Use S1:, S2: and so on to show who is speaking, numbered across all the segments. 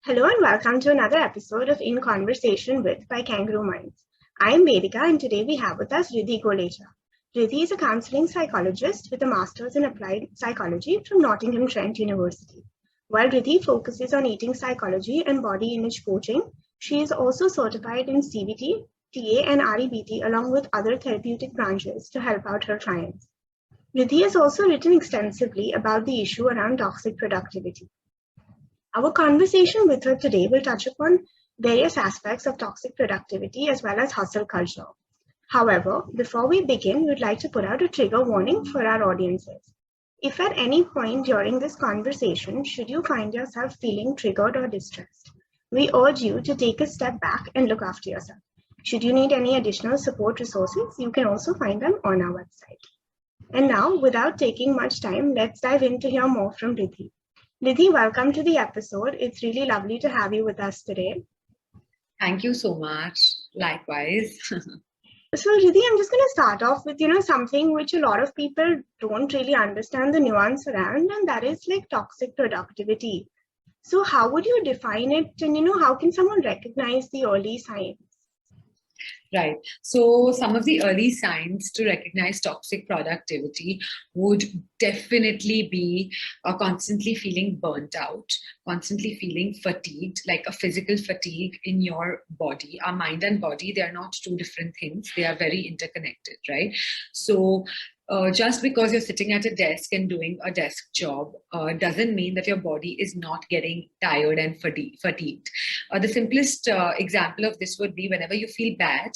S1: Hello and welcome to another episode of In Conversation With by Kangaroo Minds. I'm Vedika and today we have with us Ridhi Golechha. Ridhi is a counselling psychologist with a master's in applied psychology from Nottingham Trent University. While Ridhi focuses on eating psychology and body image coaching, she is also certified in CBT, TA and REBT along with other therapeutic branches to help out her clients. Ridhi has also written extensively about the issue around toxic productivity. Our conversation with her today will touch upon various aspects of toxic productivity as well as hustle culture. However, before we begin, we'd like to put out a trigger warning for our audiences. If at any point during this conversation, should you find yourself feeling triggered or distressed, we urge you to take a step back and look after yourself. Should you need any additional support resources, you can also find them on our website. And now, without taking much time, let's dive in to hear more from Ridhi. Ridhi, welcome to the episode. It's really lovely to have you with us today.
S2: Thank you so much. Likewise.
S1: So, Ridhi, I'm just going to start off with, something which a lot of people don't really understand the nuance around, and that is like toxic productivity. So, how would you define it, and how can someone recognize the early signs?
S2: Right. So some of the early signs to recognize toxic productivity would definitely be constantly feeling burnt out, constantly feeling fatigued, like a physical fatigue in your body. Our mind and body, they are not two different things. They are very interconnected, right? So just because you're sitting at a desk and doing a desk job doesn't mean that your body is not getting tired and fatigued. The simplest example of this would be whenever you feel bad,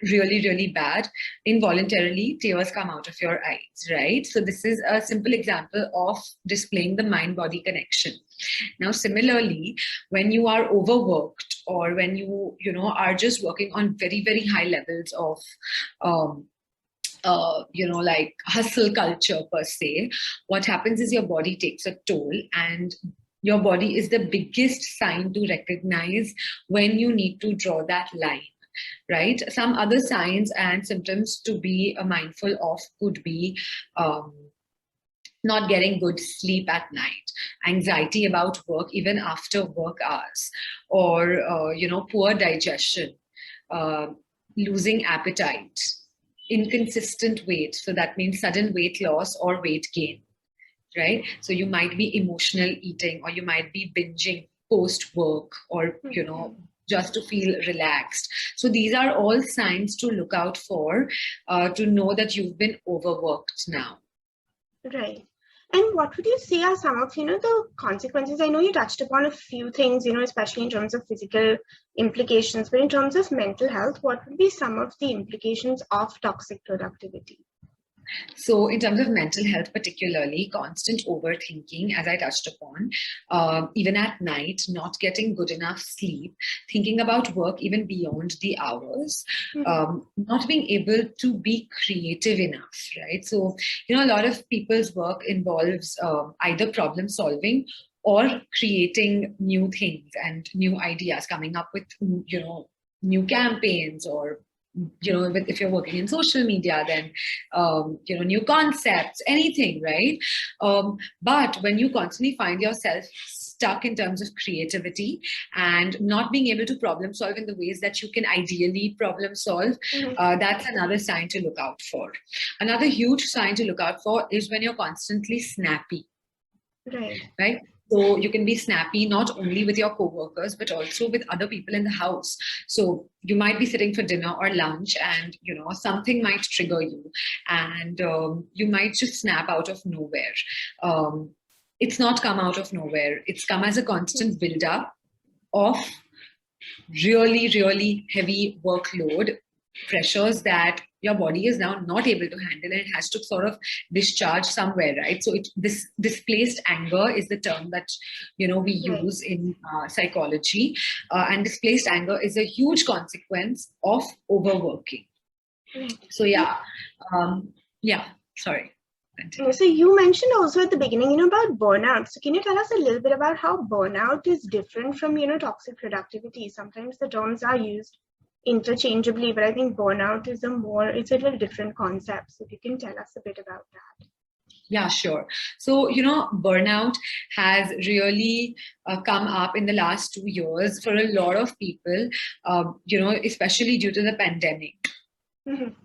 S2: really, really bad, involuntarily tears come out of your eyes, right? So this is a simple example of displaying the mind-body connection. Now, similarly, when you are overworked or when you are just working on very, very high levels of like hustle culture per se, what happens is your body takes a toll, and your body is the biggest sign to recognize when you need to draw that line, right? Some other signs and symptoms to be mindful of could be not getting good sleep at night, anxiety about work even after work hours, or poor digestion, losing appetite, inconsistent weight. So that means sudden weight loss or weight gain, right? So you might be emotional eating, or you might be binging post work, or, just to feel relaxed. So these are all signs to look out for, to know that you've been overworked now.
S1: Right. And what would you say are some of, the consequences? I know you touched upon a few things, especially in terms of physical implications, but in terms of mental health, what would be some of the implications of toxic productivity?
S2: So in terms of mental health, particularly constant overthinking, as I touched upon, even at night, not getting good enough sleep, thinking about work even beyond the hours, not being able to be creative enough, right? So, a lot of people's work involves either problem solving or creating new things and new ideas, coming up with, new campaigns, or if you're working in social media, then new concepts, anything, right? But when you constantly find yourself stuck in terms of creativity and not being able to problem solve in the ways that you can ideally problem solve, that's another sign to look out for. Another huge sign to look out for is when you're constantly snappy. Right? So you can be snappy not only with your coworkers, but also with other people in the house. So you might be sitting for dinner or lunch, and something might trigger you, and you might just snap out of nowhere. It's not come out of nowhere. It's come as a constant build-up of really, really heavy workload, pressures that your body is now not able to handle, and it has to sort of discharge somewhere, right? So this displaced anger is the term that we use in psychology, and displaced anger is a huge consequence of overworking. So sorry.
S1: So you mentioned also at the beginning, about burnout. So can you tell us a little bit about how burnout is different from, toxic productivity? Sometimes the terms are used interchangeably, but I think burnout is it's a little different concept. So if you can tell us a bit about that.
S2: Yeah, sure. So, burnout has really come up in the last 2 years for a lot of people, especially due to the pandemic.
S1: Mhm.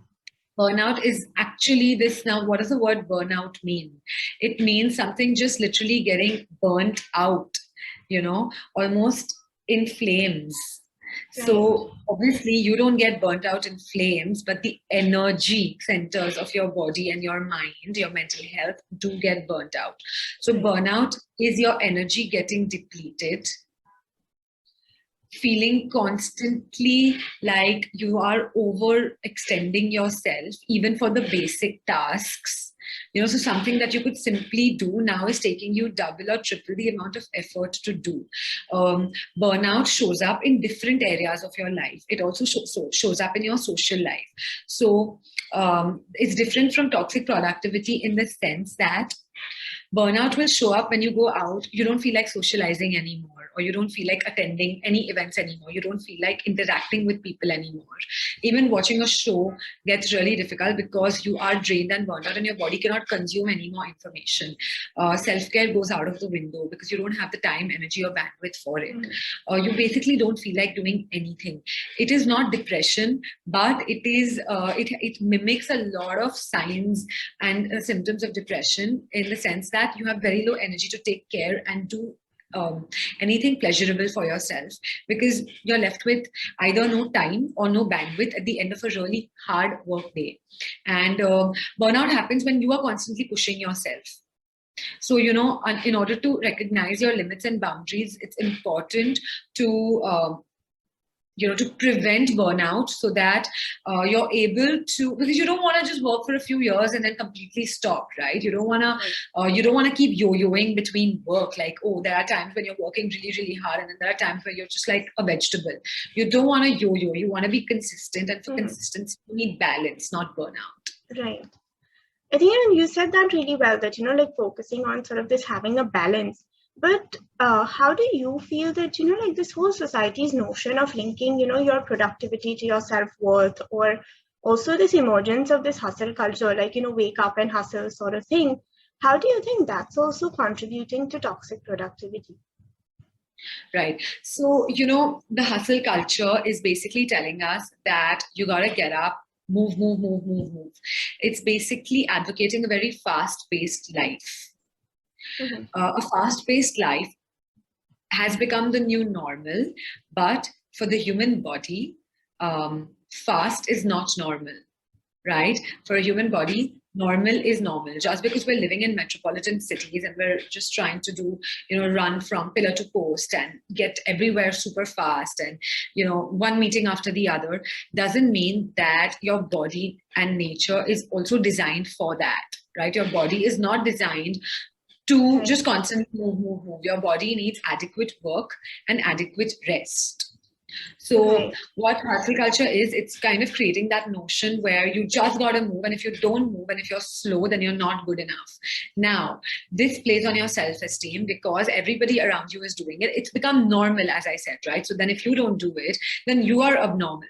S2: Burnout is actually this. Now, what does the word burnout mean? It means something just literally getting burnt out, almost in flames.
S1: Right.
S2: So obviously you don't get burnt out in flames, but the energy centers of your body and your mind, your mental health do get burnt out. So
S1: Right.
S2: burnout is your energy getting depleted, feeling constantly like you are overextending yourself, even for the basic tasks. So something that you could simply do now is taking you double or triple the amount of effort to do. Burnout shows up in different areas of your life. It also shows up in your social life. So it's different from toxic productivity in the sense that burnout will show up when you go out, you don't feel like socializing anymore, or you don't feel like attending any events anymore, you don't feel like interacting with people anymore. Even watching a show gets really difficult because you are drained and burnt out and your body cannot consume any more information. Self-care goes out of the window because you don't have the time, energy, or bandwidth for it. You basically don't feel like doing anything. It is not depression, but it mimics a lot of signs and symptoms of depression, in the sense that you have very low energy to take care and do anything pleasurable for yourself, because you're left with either no time or no bandwidth at the end of a really hard work day. And burnout happens when you are constantly pushing yourself. So, in order to recognize your limits and boundaries, it's important to to prevent burnout, so that you're able to, because you don't want to just work for a few years and then completely stop, right? You don't want to keep yo-yoing between work, like, oh, there are times when you're working really really hard and then there are times where you're just like a vegetable. You don't want to yo-yo, you want to be consistent, and for consistency you need balance, not burnout.
S1: Right. I think you said that really well, that, like focusing on sort of this having a balance. But how do you feel that, like this whole society's notion of linking, your productivity to your self-worth, or also this emergence of this hustle culture, like, wake up and hustle sort of thing. How do you think that's also contributing to toxic productivity?
S2: Right. So, the hustle culture is basically telling us that you got to get up, move, move, move, move, move. It's basically advocating a very fast paced life. A fast paced life has become the new normal, but for the human body, fast is not normal, right? For a human body, normal is normal. Just because we're living in metropolitan cities and we're just trying to do, run from pillar to post and get everywhere super fast and, one meeting after the other, doesn't mean that your body and nature is also designed for that, right? Your body is not designed to just constantly move, move, move. Your body needs adequate work and adequate rest. So what hustle culture is, it's kind of creating that notion where you just got to move, and if you don't move and if you're slow, then you're not good enough. Now, this plays on your self-esteem because everybody around you is doing it. It's become normal, as I said, right? So then if you don't do it, then you are abnormal.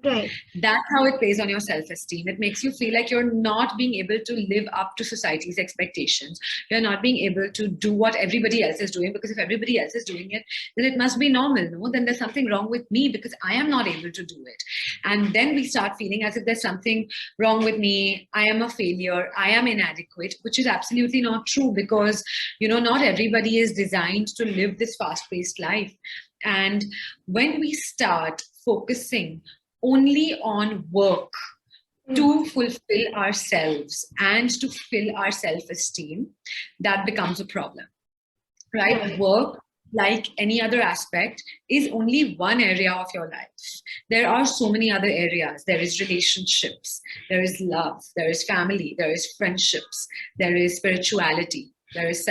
S1: Right.
S2: That's how it plays on your self-esteem. It makes you feel like you're not being able to live up to society's expectations. You're not being able to do what everybody else is doing, because if everybody else is doing it, then it must be normal, no? Then there's something wrong with me because I am not able to do it. And then we start feeling as if there's something wrong with me. I am a failure. I am inadequate, which is absolutely not true, because, not everybody is designed to live this fast-paced life. And when we start focusing only on work to fulfill ourselves and to fill our self-esteem, that becomes a problem, right? Work, like any other aspect, is only one area of your life. There are so many other areas. There is relationships, there is love, there is family, there is friendships, there is spirituality, there is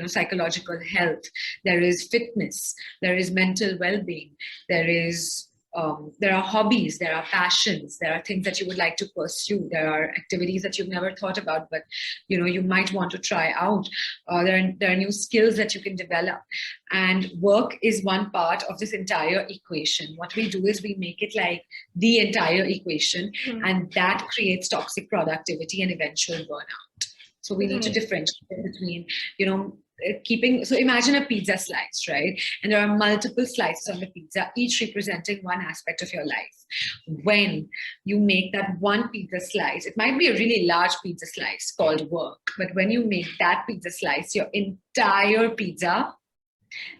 S2: psychological health, there is fitness, there is mental well-being, there are hobbies, there are passions, there are things that you would like to pursue, there are activities that you've never thought about, but you might want to try out. There are new skills that you can develop, and work is one part of this entire equation. What we do is we make it like the entire equation, and that creates toxic productivity and eventual burnout. So we need to
S1: Right.
S2: differentiate between, so imagine a pizza slice, right? And there are multiple slices on the pizza, each representing one aspect of your life. When you make that one pizza slice, it might be a really large pizza slice called work, but when you make that pizza slice your entire pizza,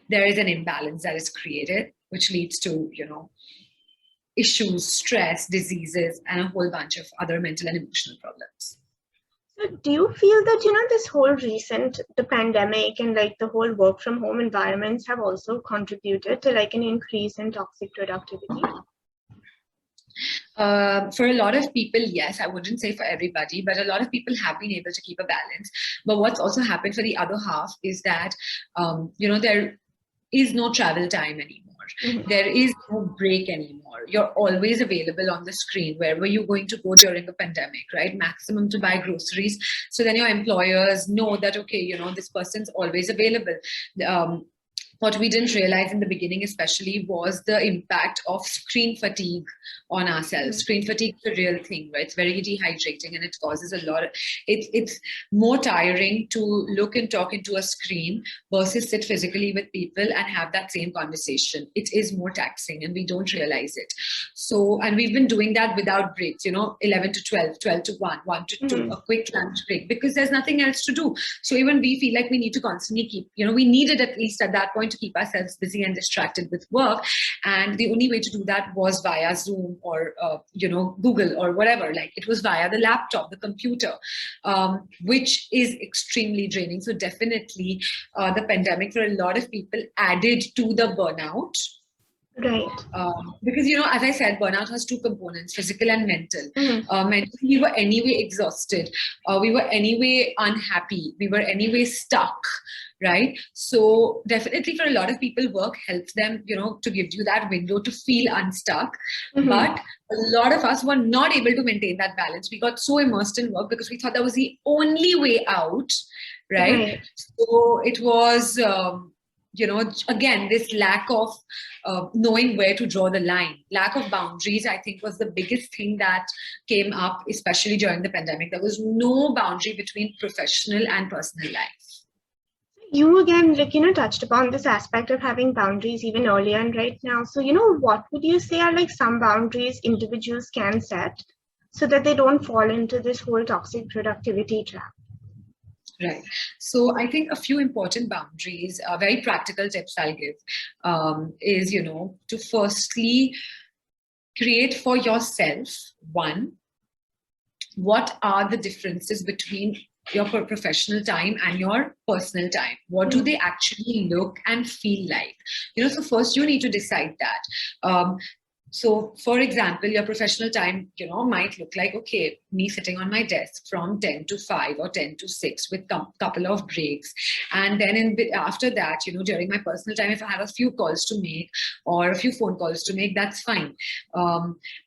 S2: there is an imbalance that is created, which leads to, issues, stress, diseases, and a whole bunch of other mental and emotional problems.
S1: So do you feel that, this whole the pandemic and like the whole work from home environments have also contributed to like an increase in toxic productivity?
S2: For a lot of people, yes. I wouldn't say for everybody, but a lot of people have been able to keep a balance. But what's also happened for the other half is that, there is no travel time anymore.
S1: Mm-hmm.
S2: There is no break anymore. You're always available on the screen. Where were you going to go during the pandemic, right? Maximum to buy groceries. So then your employers know that, okay, this person's always available. What we didn't realize in the beginning, especially, was the impact of screen fatigue on ourselves.
S1: Mm-hmm.
S2: Screen fatigue is a real thing, right? It's very dehydrating and it causes a lot of, it's more tiring to look and talk into a screen versus sit physically with people and have that same conversation. It is more taxing and we don't realize it. So, and we've been doing that without breaks, 11 to 12, 12 to 1, 1 to 2,
S1: Mm-hmm.
S2: a quick lunch break, because there's nothing else to do. So even we feel like we need to constantly keep, we needed at least at that point to keep ourselves busy and distracted with work. And the only way to do that was via Zoom or, Google or whatever. Like it was via the laptop, the computer, which is extremely draining. So definitely the pandemic for a lot of people added to the burnout.
S1: Right.
S2: Because, as I said, burnout has two components, physical and mental.
S1: Mm-hmm.
S2: Mentally, we were anyway exhausted. We were anyway unhappy. We were anyway stuck, right? So definitely for a lot of people, work helps them, to give you that window to feel unstuck.
S1: Mm-hmm.
S2: But a lot of us were not able to maintain that balance. We got so immersed in work because we thought that was the only way out, right? So it was... again, this lack of knowing where to draw the line, lack of boundaries, I think was the biggest thing that came up, especially during the pandemic. There was no boundary between professional and personal life.
S1: You again, touched upon this aspect of having boundaries even earlier and right now. So, what would you say are like some boundaries individuals can set so that they don't fall into this whole toxic productivity trap?
S2: Right. So I think a few important boundaries, very practical tips I'll give is, to firstly create for yourself, one, what are the differences between your professional time and your personal time? What do they actually look and feel like? So first you need to decide that. So, for example, your professional time, might look like, okay, me sitting on my desk from 10 to 5 or 10 to 6 with a couple of breaks. And then after that, during my personal time, if I have a few calls to make or a few phone calls to make, that's fine.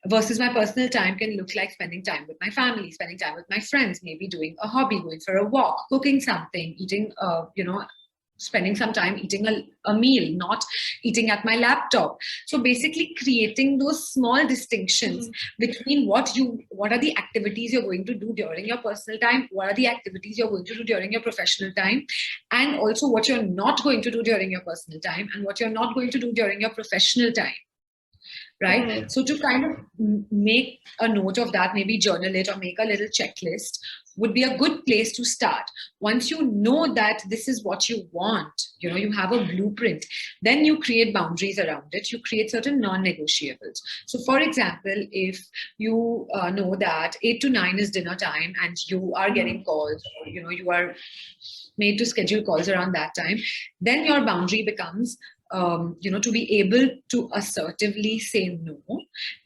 S2: Versus my personal time can look like spending time with my family, spending time with my friends, maybe doing a hobby, going for a walk, cooking something, eating, spending some time eating a meal, not eating at my laptop. So basically creating those small distinctions between what are the activities you're going to do during your personal time, what are the activities you're going to do during your professional time, and also what you're not going to do during your personal time and what you're not going to do during your professional time. Right? So to kind of make a note of that, maybe journal it or make a little checklist would be a good place to start. Once you know that this is what you want, you have a blueprint, then you create boundaries around it. You create certain non-negotiables. So for example, if you know that 8 to 9 is dinner time and you are getting calls, or, you are made to schedule calls around that time, then your boundary becomes to be able to assertively say no,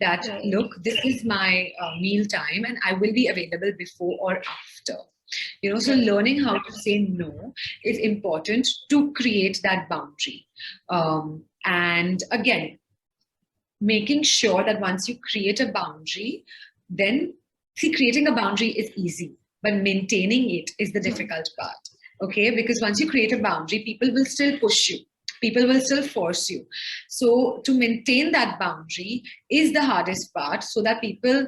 S2: that look, this is my meal time and I will be available before or after. So learning how to say no is important to create that boundary. And again, making sure that once you create a boundary, then creating a boundary is easy, but maintaining it is the difficult part. Okay, because once you create a boundary, people will still push you. People will still force you. So to maintain that boundary is the hardest part, so that people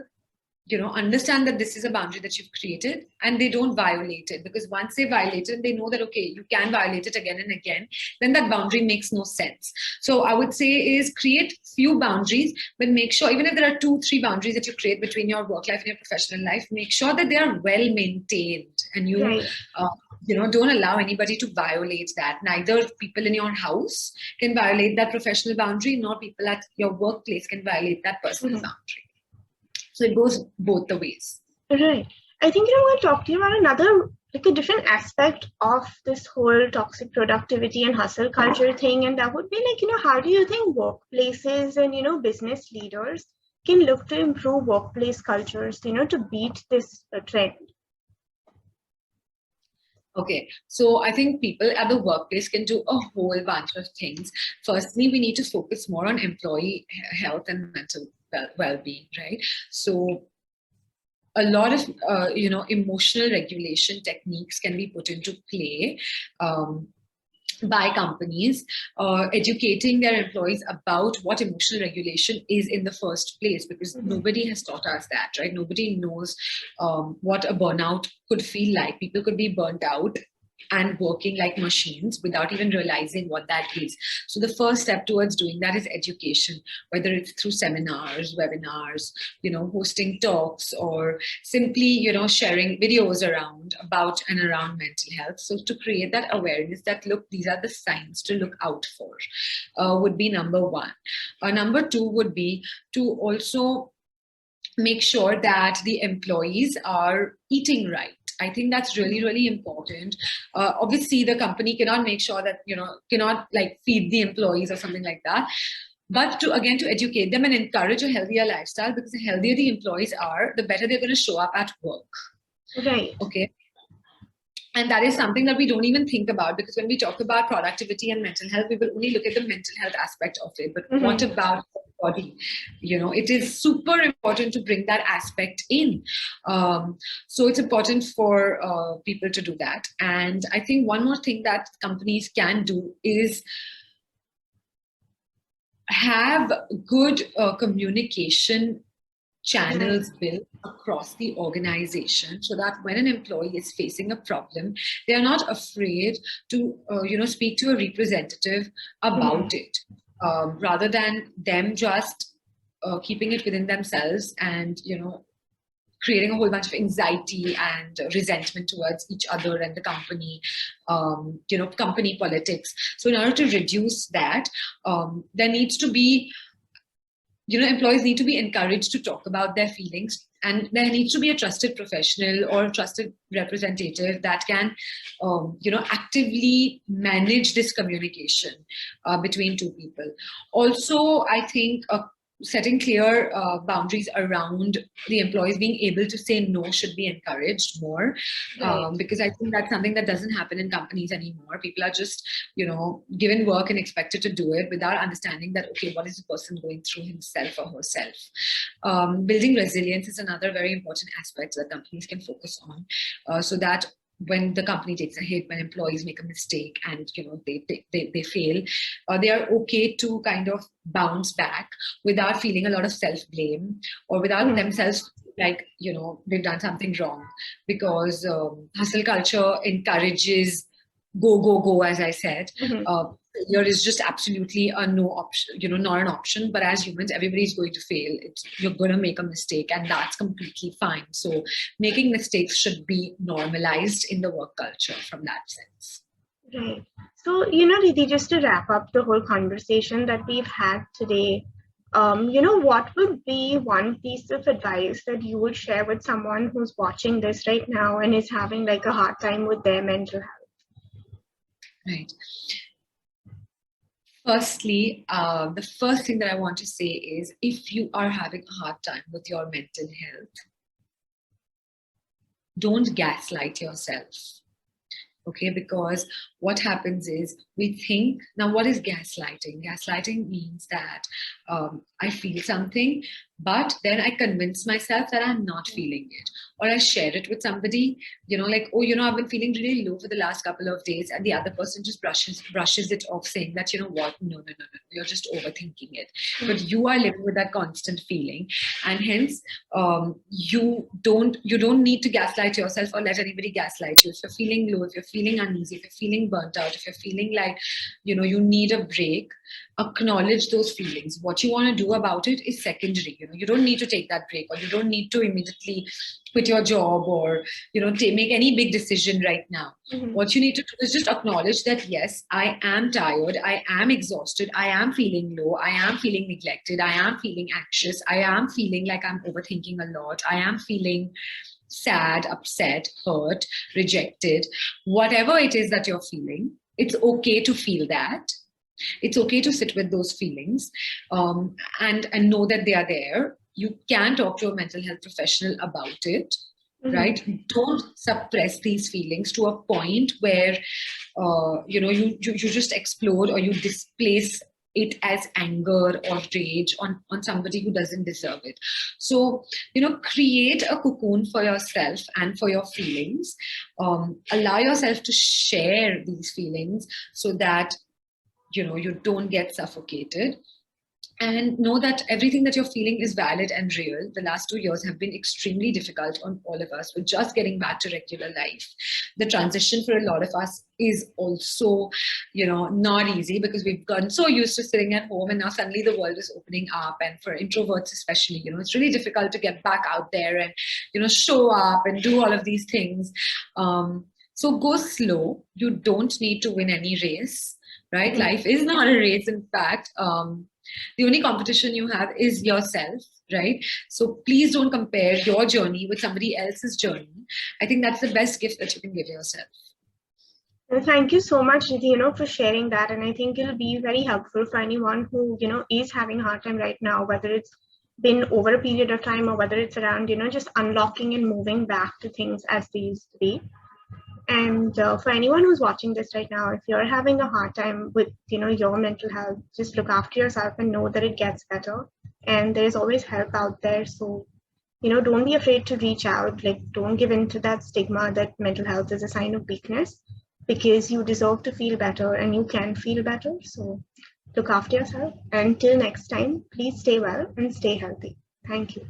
S2: understand that this is a boundary that you've created, and they don't violate it, because once they violate it, they know that, okay, you can violate it again and again, then that boundary makes no sense. So I would say is create few boundaries, but make sure, even if there are 2-3 boundaries that you create between your work life and your professional life, make sure that they are well maintained, and you
S1: Right.
S2: don't allow anybody to violate that. Neither people in your house can violate that professional boundary, nor people at your workplace can violate that personal boundary. So it goes both the ways.
S1: Right. I think I want to talk to you about another, like a different aspect of this whole toxic productivity and hustle culture thing. And that would be like, how do you think workplaces and, business leaders can look to improve workplace cultures, to beat this trend?
S2: Okay, so I think people at the workplace can do a whole bunch of things. Firstly, we need to focus more on employee health and mental well-being, right? So a lot of emotional regulation techniques can be put into play by companies, educating their employees about what emotional regulation is in the first place, because nobody has taught us that, right? Nobody knows what a burnout could feel like. People could be burnt out and working like machines without even realizing what that is. So the first step towards doing that is education, whether it's through seminars, webinars, hosting talks, or simply, sharing videos around about and around mental health. So to create that awareness that, look, these are the signs to look out for, would be number one. Number two would be to also make sure that the employees are eating right. I think that's really, really important. Obviously, the company cannot make sure that, cannot like feed the employees or something like that. But to educate them and encourage a healthier lifestyle, because the healthier the employees are, the better they're going to show up at work.
S1: Right.
S2: Okay. And that is something that we don't even think about, because when we talk about productivity and mental health, we will only look at the mental health aspect of it. But what about the body? It is super important to bring that aspect in. So it's important for people to do that. And I think one more thing that companies can do is have good communication channels built across the organization, so that when an employee is facing a problem, they are not afraid to speak to a representative about it, rather than them just keeping it within themselves and creating a whole bunch of anxiety and resentment towards each other and the company, company politics. So in order to reduce that, there needs to be, employees need to be encouraged to talk about their feelings, and there needs to be a trusted professional or a trusted representative that can, actively manage this communication between two people. Also, I think setting clear boundaries around the employees being able to say no should be encouraged more, because I think that's something that doesn't happen in companies anymore. People are just, given work and expected to do it without understanding that, okay, what is the person going through himself or herself? Building resilience is another very important aspect that companies can focus on, so that when the company takes a hit, when employees make a mistake and they fail, they are okay to kind of bounce back without feeling a lot of self-blame, or without themselves like they've done something wrong, because hustle culture encourages go, as I said. Failure is just absolutely a no option, not an option. But as humans, everybody's going to fail. You're going to make a mistake, and that's completely fine. So making mistakes should be normalized in the work culture from that sense.
S1: Right. So, Ridhi, just to wrap up the whole conversation that we've had today, what would be one piece of advice that you would share with someone who's watching this right now and is having like a hard time with their mental health?
S2: Right. Firstly, the first thing that I want to say is, if you are having a hard time with your mental health, don't gaslight yourself. Okay, because what happens is we think, now what is gaslighting? Gaslighting means that I feel something, But then I convince myself that I'm not feeling it, or I share it with somebody, like, oh, I've been feeling really low for the last couple of days, and the other person just brushes it off, saying that, what, no, you're just overthinking it. But you are living with that constant feeling, and hence you don't need to gaslight yourself or let anybody gaslight you. If you're feeling low, if you're feeling uneasy, if you're feeling burnt out, if you're feeling like you need a break, acknowledge those feelings. What you want to do about it is secondary. You don't need to take that break, or you don't need to immediately quit your job, or make any big decision right now. What you need to do is just acknowledge that, yes, I am tired, I am exhausted, I am feeling low, I am feeling neglected, I am feeling anxious, I am feeling like I'm overthinking a lot, I am feeling sad, upset, hurt, rejected. Whatever it is that you're feeling, it's okay to feel that. It's okay to sit with those feelings, and know that they are there. You can talk to a mental health professional about it, right? Don't suppress these feelings to a point where you just explode, or you displace it as anger or rage on somebody who doesn't deserve it. So create a cocoon for yourself and for your feelings. Allow yourself to share these feelings so that you don't get suffocated, and know that everything that you're feeling is valid and real. The last 2 years have been extremely difficult on all of us. We're just getting back to regular life. The transition for a lot of us is also, not easy, because we've gotten so used to sitting at home, and now suddenly the world is opening up. And for introverts especially, it's really difficult to get back out there and, show up and do all of these things. So go slow. You don't need to win any race. Right? Life is not a race. In fact, the only competition you have is yourself, right? So please don't compare your journey with somebody else's journey. I think that's the best gift that you can give yourself.
S1: Well, thank you so much, Ridhi, for sharing that. And I think it'll be very helpful for anyone who, is having a hard time right now, whether it's been over a period of time or whether it's around, just unlocking and moving back to things as they used to be. And for anyone who's watching this right now, if you're having a hard time with, your mental health, just look after yourself and know that it gets better. And there's always help out there. So, don't be afraid to reach out. Like, don't give in to that stigma that mental health is a sign of weakness, because you deserve to feel better and you can feel better. So look after yourself. Until next time, please stay well and stay healthy. Thank you.